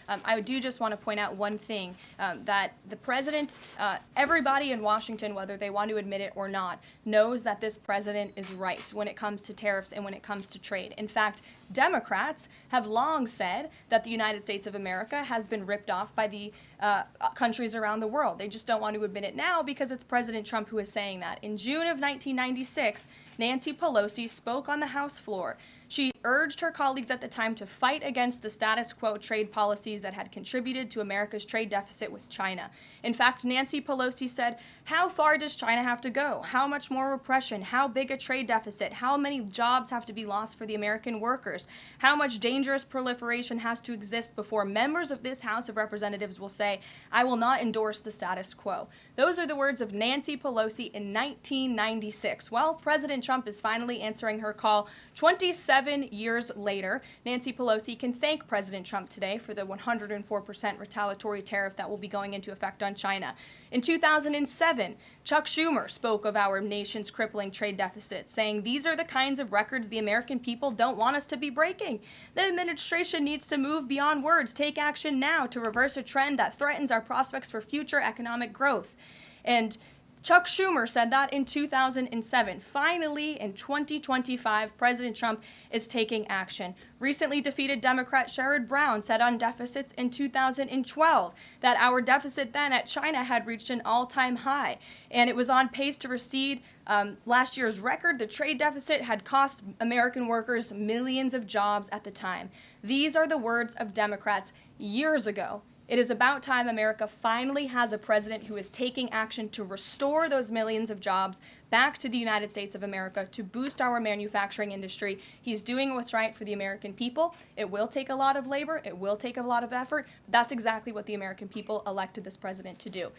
I do just want to point out one thing, that the president, everybody in Washington, whether they want to admit it or not, knows that this president is right when it comes to tariffs and when it comes to trade. In fact, Democrats have long said that the United States of America has been ripped off by the countries around the world. They just don't want to admit it now because it's President Trump who is saying that. In June of 1996, Nancy Pelosi spoke on the House floor. She urged her colleagues at the time to fight against the status quo trade policies that had contributed to America's trade deficit with China. In fact, Nancy Pelosi said, "How far does China have to go? How much more repression? How big a trade deficit? How many jobs have to be lost for the American workers? How much dangerous proliferation has to exist before members of this House of Representatives will say, 'I will not endorse the status quo'?" Those are the words of Nancy Pelosi in 1996. Well, President Trump is finally answering her call 27 years later. Nancy Pelosi can thank President Trump today for the 104% retaliatory tariff that will be going into effect on China. In 2007, Chuck Schumer spoke of our nation's crippling trade deficit, saying these are the kinds of records the American people don't want us to be breaking. The administration needs to move beyond words, take action now to reverse a trend that threatens our prospects for future economic growth. And Chuck Schumer said that in 2007. Finally, in 2025, President Trump is taking action. Recently defeated Democrat Sherrod Brown said on deficits in 2012 that our deficit then at China had reached an all-time high, and it was on pace to recede last year's record. The trade deficit had cost American workers millions of jobs at the time. These are the words of Democrats years ago. It is about time America finally has a president who is taking action to restore those millions of jobs back to the United States of America, to boost our manufacturing industry. He's doing what's right for the American people. It will take a lot of labor. It will take a lot of effort. But that's exactly what the American people elected this president to do.